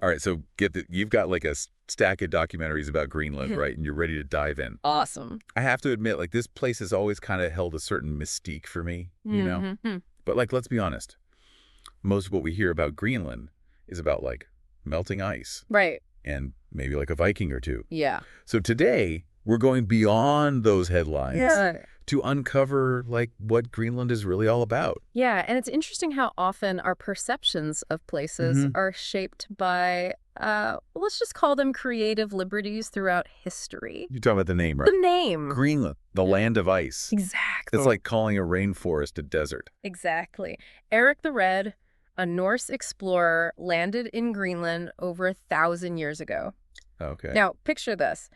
All right, so you've got like a stack of documentaries about Greenland, right? And you're ready to dive in. Awesome. I have to admit, like, this place has always kind of held a certain mystique for me, you know? Mm-hmm. But, like, let's be honest. Most of what we hear about Greenland is about, like, melting ice Right. and maybe like a Viking or two. Yeah. So today, we're going beyond those headlines to uncover, like, what Greenland is really all about. Yeah, and it's interesting how often our perceptions of places are shaped by, let's just call them creative liberties throughout history. You're talking about the name, right? The name. Greenland, the land of ice. Exactly. It's like calling a rainforest a desert. Exactly. Eric the Red, a Norse explorer, landed in Greenland over 1,000 years ago. Okay. Now, picture this.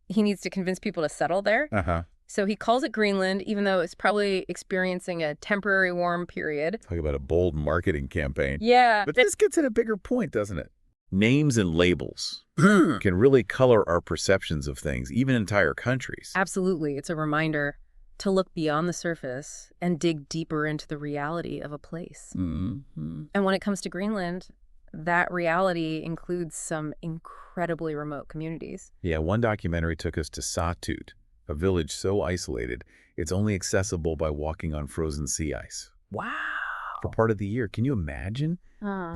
He needs to convince people to settle there. Uh-huh. So he calls it Greenland, even though it's probably experiencing a temporary warm period. Talk about a bold marketing campaign. Yeah. But this gets at a bigger point, doesn't it? Names and labels can really color our perceptions of things, even entire countries. Absolutely. It's a reminder to look beyond the surface and dig deeper into the reality of a place. Mm-hmm. And when it comes to Greenland, that reality includes some incredibly remote communities. Yeah, one documentary took us to Satut, a village so isolated, it's only accessible by walking on frozen sea ice. Wow. For part of the year, can you imagine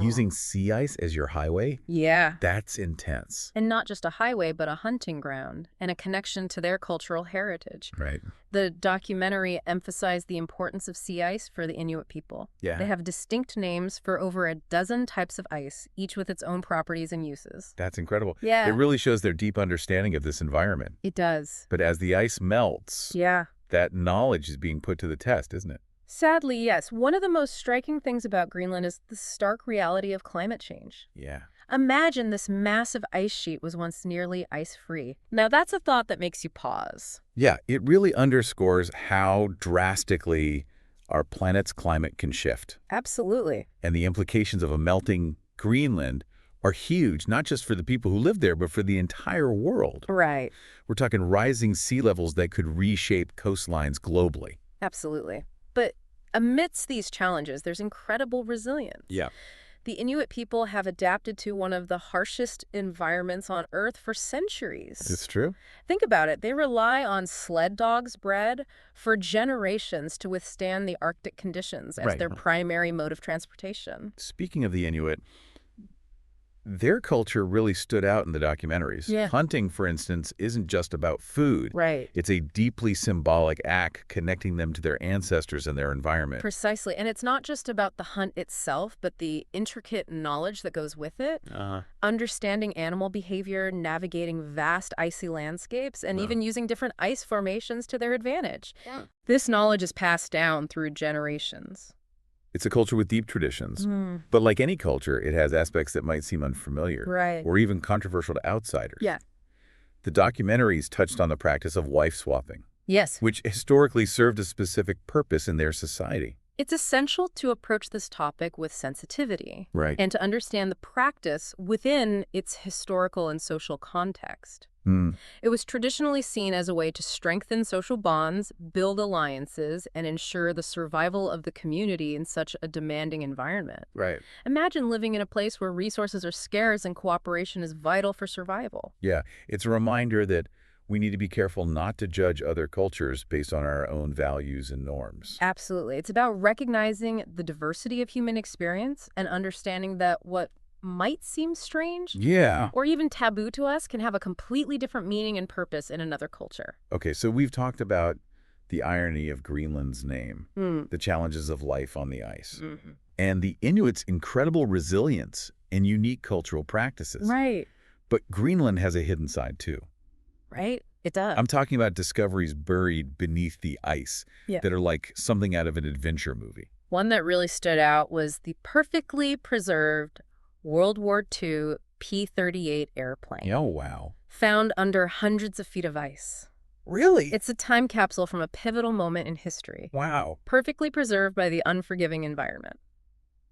using sea ice as your highway? Yeah. That's intense. And not just a highway, but a hunting ground and a connection to their cultural heritage. Right. The documentary emphasized the importance of sea ice for the Inuit people. Yeah. They have distinct names for over a dozen types of ice, each with its own properties and uses. That's incredible. Yeah. It really shows their deep understanding of this environment. It does. But as the ice melts, Yeah. that knowledge is being put to the test, isn't it? Sadly, yes. One of the most striking things about Greenland is the stark reality of climate change. Yeah. Imagine this massive ice sheet was once nearly ice-free. Now, that's a thought that makes you pause. Yeah, it really underscores how drastically our planet's climate can shift. Absolutely. And the implications of a melting Greenland are huge, not just for the people who live there, but for the entire world. Right. We're talking rising sea levels that could reshape coastlines globally. Absolutely. But amidst these challenges, there's incredible resilience. Yeah. The Inuit people have adapted to one of the harshest environments on Earth for centuries. It's true. Think about it. They rely on sled dogs bred for generations to withstand the Arctic conditions as their primary mode of transportation. Speaking of the Inuit, their culture really stood out in the documentaries. Yeah. Hunting, for instance, isn't just about food. Right. It's a deeply symbolic act connecting them to their ancestors and their environment. Precisely. And it's not just about the hunt itself, but the intricate knowledge that goes with it. Understanding animal behavior, navigating vast icy landscapes, and even using different ice formations to their advantage. Yeah. This knowledge is passed down through generations. It's a culture with deep traditions. But like any culture, it has aspects that might seem unfamiliar. Right. Or even controversial to outsiders. Yeah. The documentaries touched on the practice of wife swapping. Yes. Which historically served a specific purpose in their society. It's essential to approach this topic with sensitivity. Right. And to understand the practice within its historical and social context. It was traditionally seen as a way to strengthen social bonds, build alliances, and ensure the survival of the community in such a demanding environment. Right. Imagine living in a place where resources are scarce and cooperation is vital for survival. Yeah. It's a reminder that we need to be careful not to judge other cultures based on our own values and norms. Absolutely. It's about recognizing the diversity of human experience and understanding that what might seem strange or even taboo to us can have a completely different meaning and purpose in another culture. Okay, so we've talked about the irony of Greenland's name, the challenges of life on the ice, and the Inuits' incredible resilience and unique cultural practices. Right. But Greenland has a hidden side too. Right? It does. I'm talking about discoveries buried beneath the ice that are like something out of an adventure movie. One that really stood out was the perfectly preserved World War II P-38 airplane. Oh, wow. Found under hundreds of feet of ice. Really? It's a time capsule from a pivotal moment in history. Wow. Perfectly preserved by the unforgiving environment.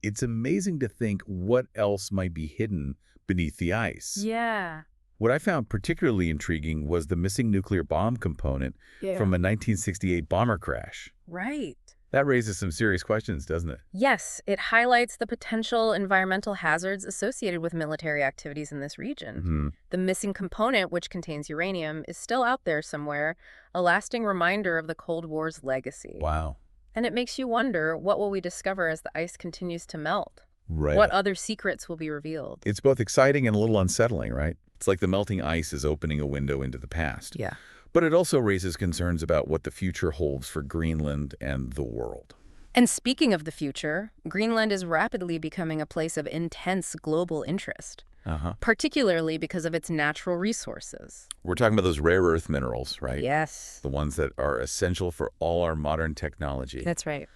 It's amazing to think what else might be hidden beneath the ice. Yeah. What I found particularly intriguing was the missing nuclear bomb component from a 1968 bomber crash. Right. That raises some serious questions, doesn't it? Yes, it highlights the potential environmental hazards associated with military activities in this region. Hmm. The missing component, which contains uranium, is still out there somewhere, a lasting reminder of the Cold War's legacy. Wow. And it makes you wonder, what will we discover as the ice continues to melt? Right. What other secrets will be revealed? It's both exciting and a little unsettling, right? It's like the melting ice is opening a window into the past. Yeah. But it also raises concerns about what the future holds for Greenland and the world. And speaking of the future, Greenland is rapidly becoming a place of intense global interest, particularly because of its natural resources. We're talking about those rare earth minerals, right? Yes. The ones that are essential for all our modern technology. That's right.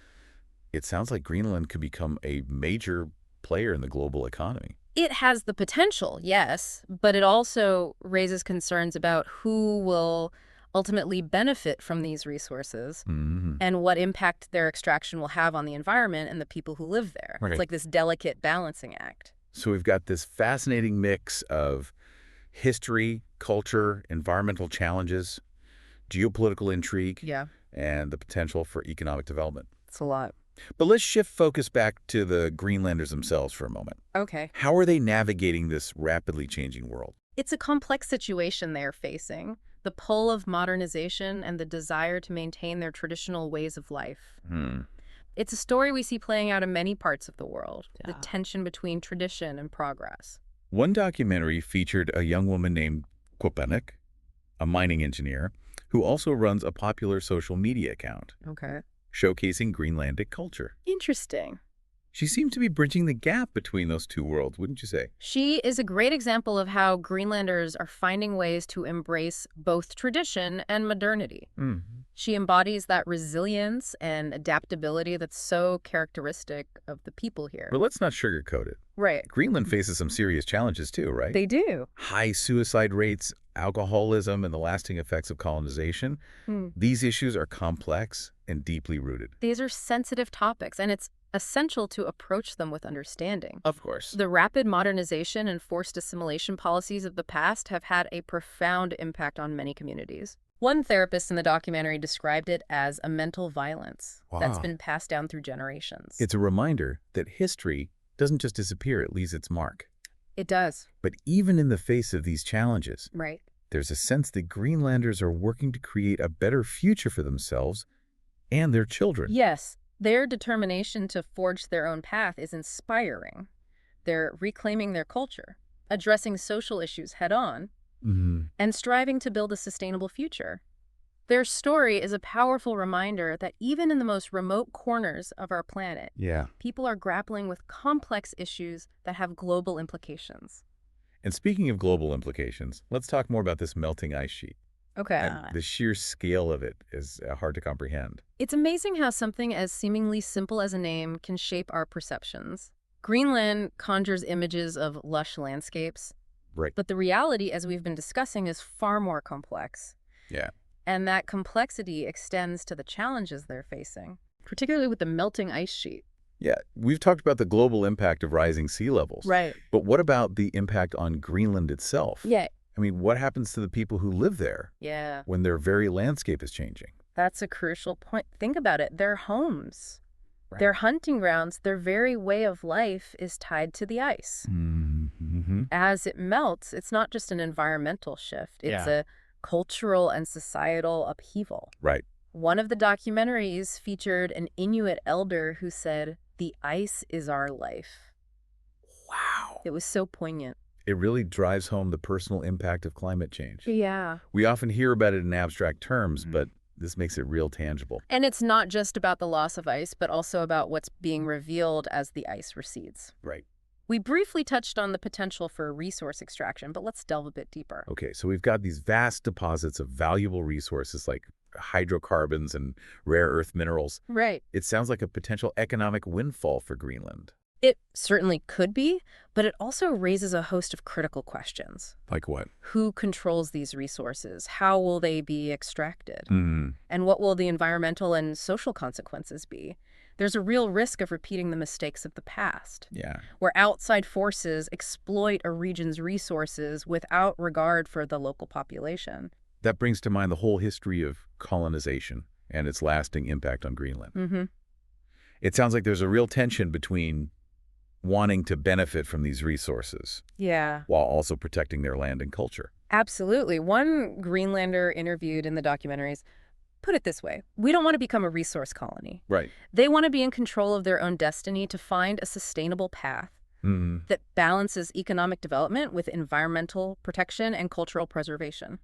It sounds like Greenland could become a major player in the global economy. It has the potential, yes, but it also raises concerns about who will ultimately benefit from these resources and what impact their extraction will have on the environment and the people who live there. Right. It's like this delicate balancing act. So we've got this fascinating mix of history, culture, environmental challenges, geopolitical intrigue, and the potential for economic development. It's a lot. But let's shift focus back to the Greenlanders themselves for a moment. Okay. How are they navigating this rapidly changing world? It's a complex situation they are facing. The pull of modernization and the desire to maintain their traditional ways of life. It's a story we see playing out in many parts of the world, the tension between tradition and progress. One documentary featured a young woman named Kopanek, a mining engineer, who also runs a popular social media account, showcasing Greenlandic culture. Interesting. She seems to be bridging the gap between those two worlds, wouldn't you say? She is a great example of how Greenlanders are finding ways to embrace both tradition and modernity. She embodies that resilience and adaptability that's so characteristic of the people here. But let's not sugarcoat it. Right. Greenland faces some serious challenges too, right? They do. High suicide rates, alcoholism, and the lasting effects of colonization. These issues are complex and deeply rooted. These are sensitive topics, and it's essential to approach them with understanding. Of course. The rapid modernization and forced assimilation policies of the past have had a profound impact on many communities. One therapist in the documentary described it as a mental violence that's been passed down through generations. It's a reminder that history doesn't just disappear, it leaves its mark. It does. But even in the face of these challenges, there's a sense that Greenlanders are working to create a better future for themselves and their children. Yes. Their determination to forge their own path is inspiring. They're reclaiming their culture, addressing social issues head-on, and striving to build a sustainable future. Their story is a powerful reminder that even in the most remote corners of our planet, people are grappling with complex issues that have global implications. And speaking of global implications, let's talk more about this melting ice sheet. And the sheer scale of it is hard to comprehend. It's amazing how something as seemingly simple as a name can shape our perceptions. Greenland conjures images of lush landscapes. But the reality, as we've been discussing, is far more complex. And that complexity extends to the challenges they're facing, particularly with the melting ice sheet. We've talked about the global impact of rising sea levels. But what about the impact on Greenland itself? I mean, what happens to the people who live there when their very landscape is changing? That's a crucial point. Think about it. Their homes, their hunting grounds, their very way of life is tied to the ice. As it melts, it's not just an environmental shift. It's a cultural and societal upheaval. One of the documentaries featured an Inuit elder who said, "The ice is our life." Wow. It was so poignant. It really drives home the personal impact of climate change. Yeah. We often hear about it in abstract terms, but this makes it real tangible. And it's not just about the loss of ice, but also about what's being revealed as the ice recedes. We briefly touched on the potential for resource extraction, but let's delve a bit deeper. Okay, so we've got these vast deposits of valuable resources like hydrocarbons and rare earth minerals. It sounds like a potential economic windfall for Greenland. It certainly could be, but it also raises a host of critical questions. Like what? Who controls these resources? How will they be extracted? And what will the environmental and social consequences be? There's a real risk of repeating the mistakes of the past, where outside forces exploit a region's resources without regard for the local population. That brings to mind the whole history of colonization and its lasting impact on Greenland. It sounds like there's a real tension between wanting to benefit from these resources Yeah. while also protecting their land and culture. Absolutely. One Greenlander interviewed in the documentaries put it this way: we don't want to become a resource colony. Right. They want to be in control of their own destiny to find a sustainable path that balances economic development with environmental protection and cultural preservation.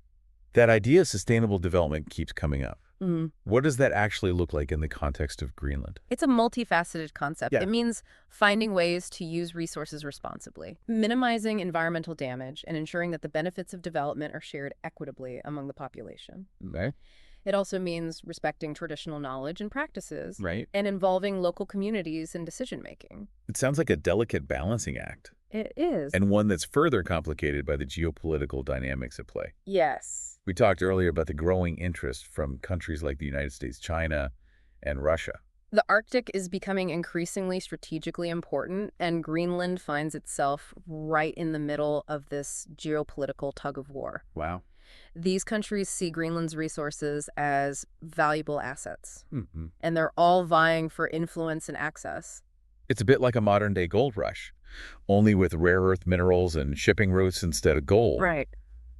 That idea of sustainable development keeps coming up. Mm. What does that actually look like in the context of Greenland? It's a multifaceted concept. Yeah. It means finding ways to use resources responsibly, minimizing environmental damage, and ensuring that the benefits of development are shared equitably among the population. Okay. It also means respecting traditional knowledge and practices, Right. and involving local communities in decision-making. It sounds like a delicate balancing act, It is. and one that's further complicated by the geopolitical dynamics at play. Yes. We talked earlier about the growing interest from countries like the United States, China, and Russia. The Arctic is becoming increasingly strategically important, and Greenland finds itself right in the middle of this geopolitical tug-of-war. Wow. These countries see Greenland's resources as valuable assets, Mm-hmm. and they're all vying for influence and access. It's a bit like a modern-day gold rush, only with rare earth minerals and shipping routes instead of gold. Right.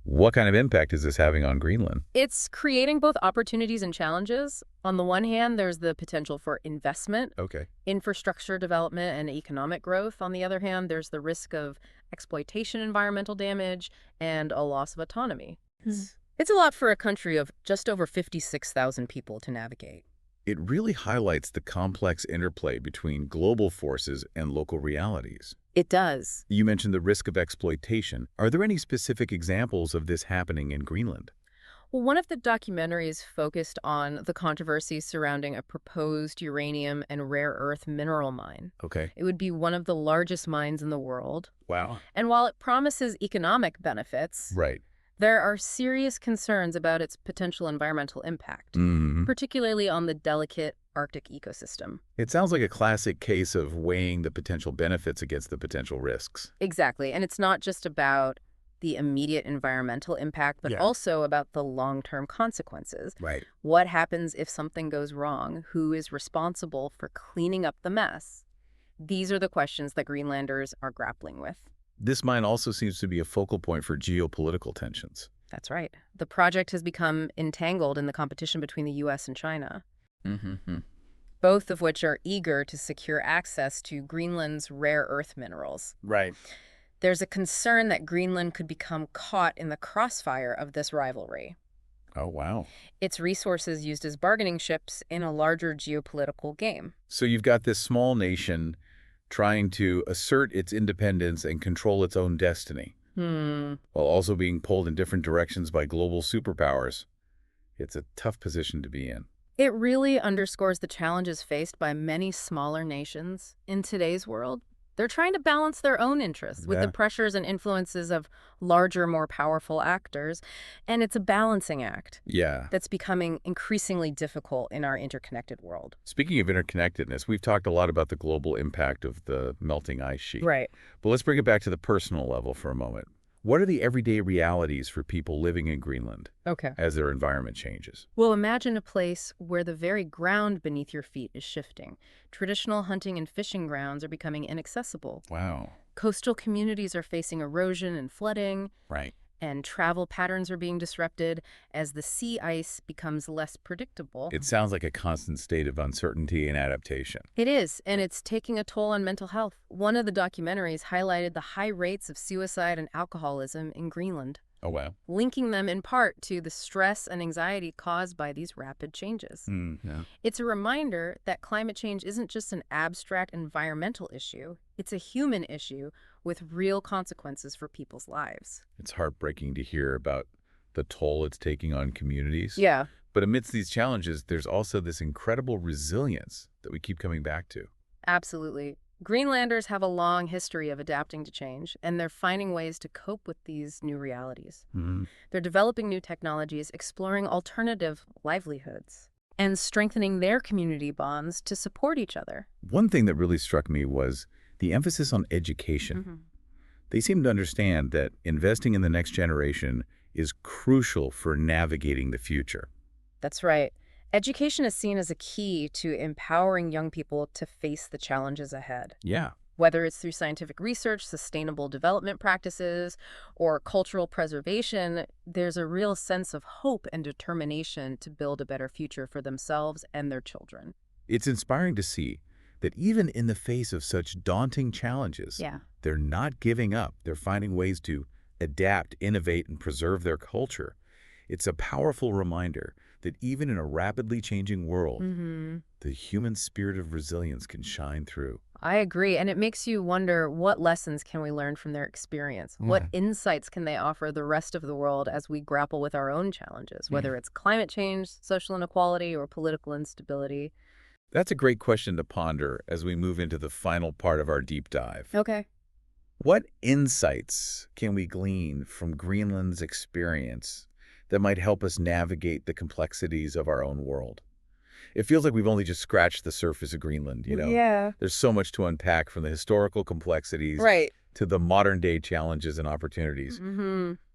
What kind of impact is this having on Greenland? It's creating both opportunities and challenges. On the one hand, there's the potential for investment, Okay. infrastructure development, and economic growth. On the other hand, there's the risk of exploitation, environmental damage, and a loss of autonomy. It's a lot for a country of just over 56,000 people to navigate. It really highlights the complex interplay between global forces and local realities. It does. You mentioned the risk of exploitation. Are there any specific examples of this happening in Greenland? Well, one of the documentaries focused on the controversy surrounding a proposed uranium and rare earth mineral mine. Okay. It would be one of the largest mines in the world. Wow. And while it promises economic benefits, Right. there are serious concerns about its potential environmental impact, particularly on the delicate Arctic ecosystem. It sounds like a classic case of weighing the potential benefits against the potential risks. Exactly. And it's not just about the immediate environmental impact, but Yeah. also about the long-term consequences. Right. What happens if something goes wrong? Who is responsible for cleaning up the mess? These are the questions that Greenlanders are grappling with. This mine also seems to be a focal point for geopolitical tensions. That's right. The project has become entangled in the competition between the U.S. and China, both of which are eager to secure access to Greenland's rare earth minerals. Right. There's a concern that Greenland could become caught in the crossfire of this rivalry. Oh, wow. Its resources used as bargaining chips in a larger geopolitical game. So you've got this small nation trying to assert its independence and control its own destiny, while also being pulled in different directions by global superpowers. It's a tough position to be in. It really underscores the challenges faced by many smaller nations in today's world. They're trying to balance their own interests with the pressures and influences of larger, more powerful actors, and it's a balancing act Yeah. that's becoming increasingly difficult in our interconnected world. Speaking of interconnectedness, we've talked a lot about the global impact of the melting ice sheet. Right. But let's bring it back to the personal level for a moment. What are the everyday realities for people living in Greenland Okay. as their environment changes? Well, imagine a place where the very ground beneath your feet is shifting. Traditional hunting and fishing grounds are becoming inaccessible. Wow. Coastal communities are facing erosion and flooding, Right. and travel patterns are being disrupted as the sea ice becomes less predictable. It sounds like a constant state of uncertainty and adaptation. It is, and it's taking a toll on mental health. One of the documentaries highlighted the high rates of suicide and alcoholism in Greenland, Oh, wow. linking them in part to the stress and anxiety caused by these rapid changes. Yeah. It's a reminder that climate change isn't just an abstract environmental issue, it's a human issue with real consequences for people's lives. It's heartbreaking to hear about the toll it's taking on communities. Yeah. But amidst these challenges, there's also this incredible resilience that we keep coming back to. Absolutely. Greenlanders have a long history of adapting to change, and they're finding ways to cope with these new realities. They're developing new technologies, exploring alternative livelihoods, and strengthening their community bonds to support each other. One thing that really struck me was the emphasis on education. They seem to understand that investing in the next generation is crucial for navigating the future. That's right. Education is seen as a key to empowering young people to face the challenges ahead. Yeah. Whether it's through scientific research, sustainable development practices, or cultural preservation, there's a real sense of hope and determination to build a better future for themselves and their children. It's inspiring to see that even in the face of such daunting challenges, Yeah. they're not giving up. They're finding ways to adapt, innovate, and preserve their culture. It's a powerful reminder that even in a rapidly changing world, the human spirit of resilience can shine through. I agree, and it makes you wonder, what lessons can we learn from their experience? What insights can they offer the rest of the world as we grapple with our own challenges, whether it's climate change, social inequality, or political instability? That's a great question to ponder as we move into the final part of our deep dive. Okay. What insights can we glean from Greenland's experience that might help us navigate the complexities of our own world? It feels like we've only just scratched the surface of Greenland, you know? Yeah. There's so much to unpack, from the historical complexities Right. to the modern-day challenges and opportunities.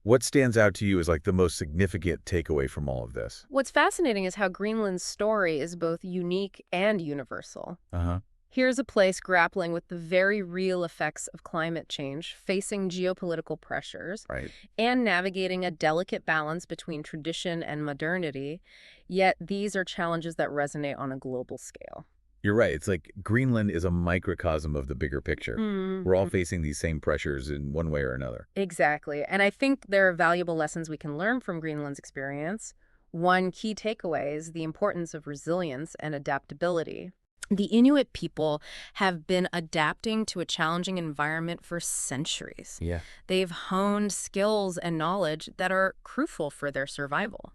What stands out to you as like the most significant takeaway from all of this? What's fascinating is how Greenland's story is both unique and universal. Uh-huh. Here's a place grappling with the very real effects of climate change, facing geopolitical pressures, Right. and navigating a delicate balance between tradition and modernity. Yet these are challenges that resonate on a global scale. You're right. It's like Greenland is a microcosm of the bigger picture. We're all facing these same pressures in one way or another. Exactly. And I think there are valuable lessons we can learn from Greenland's experience. One key takeaway is the importance of resilience and adaptability. The Inuit people have been adapting to a challenging environment for centuries. Yeah. They've honed skills and knowledge that are crucial for their survival.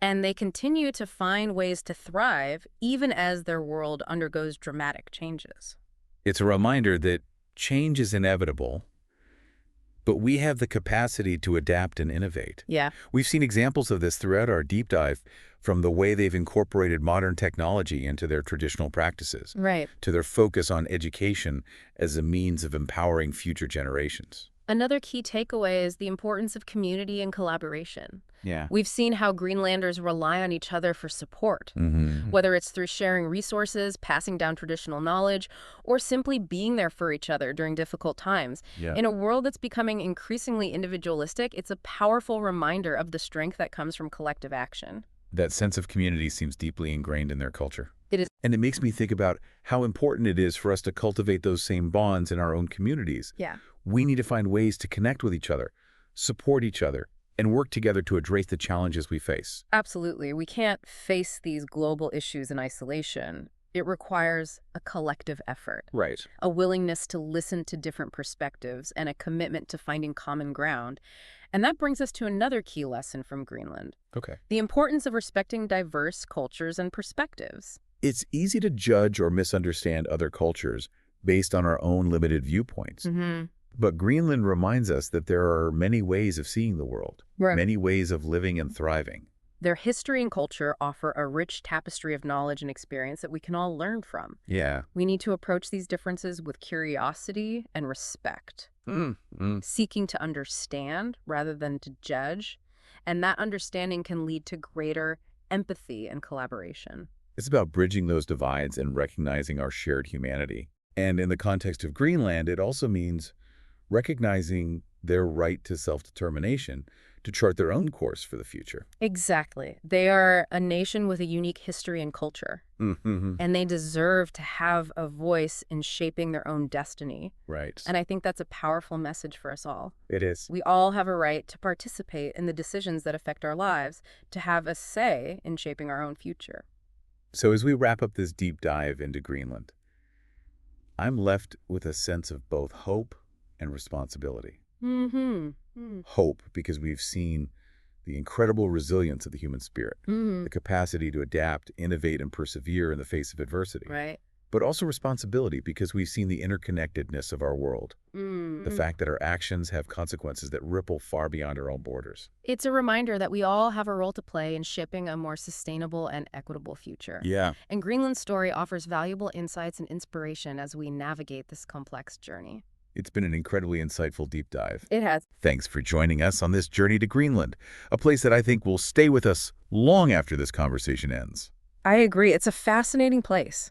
And they continue to find ways to thrive even as their world undergoes dramatic changes. It's a reminder that change is inevitable, but we have the capacity to adapt and innovate. Yeah. We've seen examples of this throughout our deep dive, from the way they've incorporated modern technology into their traditional practices, Right. to their focus on education as a means of empowering future generations. Another key takeaway is the importance of community and collaboration. Yeah. We've seen how Greenlanders rely on each other for support, whether it's through sharing resources, passing down traditional knowledge, or simply being there for each other during difficult times. Yeah. In a world that's becoming increasingly individualistic, it's a powerful reminder of the strength that comes from collective action. That sense of community seems deeply ingrained in their culture. It is. And it makes me think about how important it is for us to cultivate those same bonds in our own communities. Yeah. We need to find ways to connect with each other, support each other, and work together to address the challenges we face. Absolutely. We can't face these global issues in isolation. It requires a collective effort, Right. a willingness to listen to different perspectives, and a commitment to finding common ground. And that brings us to another key lesson from Greenland: Okay. the importance of respecting diverse cultures and perspectives. It's easy to judge or misunderstand other cultures based on our own limited viewpoints. But Greenland reminds us that there are many ways of seeing the world, Right. many ways of living and thriving. Their history and culture offer a rich tapestry of knowledge and experience that we can all learn from. Yeah. We need to approach these differences with curiosity and respect, seeking to understand rather than to judge. And that understanding can lead to greater empathy and collaboration. It's about bridging those divides and recognizing our shared humanity. And in the context of Greenland, it also means recognizing their right to self-determination to chart their own course for the future. Exactly. They are a nation with a unique history and culture, and they deserve to have a voice in shaping their own destiny. Right. And I think that's a powerful message for us all. It is. We all have a right to participate in the decisions that affect our lives, to have a say in shaping our own future. So as we wrap up this deep dive into Greenland, I'm left with a sense of both hope and responsibility. Hope, because we've seen the incredible resilience of the human spirit, the capacity to adapt, innovate, and persevere in the face of adversity. Right. But also responsibility, because we've seen the interconnectedness of our world, the fact that our actions have consequences that ripple far beyond our own borders. It's a reminder that we all have a role to play in shaping a more sustainable and equitable future. Yeah. And Greenland's story offers valuable insights and inspiration as we navigate this complex journey. It's been an incredibly insightful deep dive. It has. Thanks for joining us on this journey to Greenland, a place that I think will stay with us long after this conversation ends. I agree. It's a fascinating place.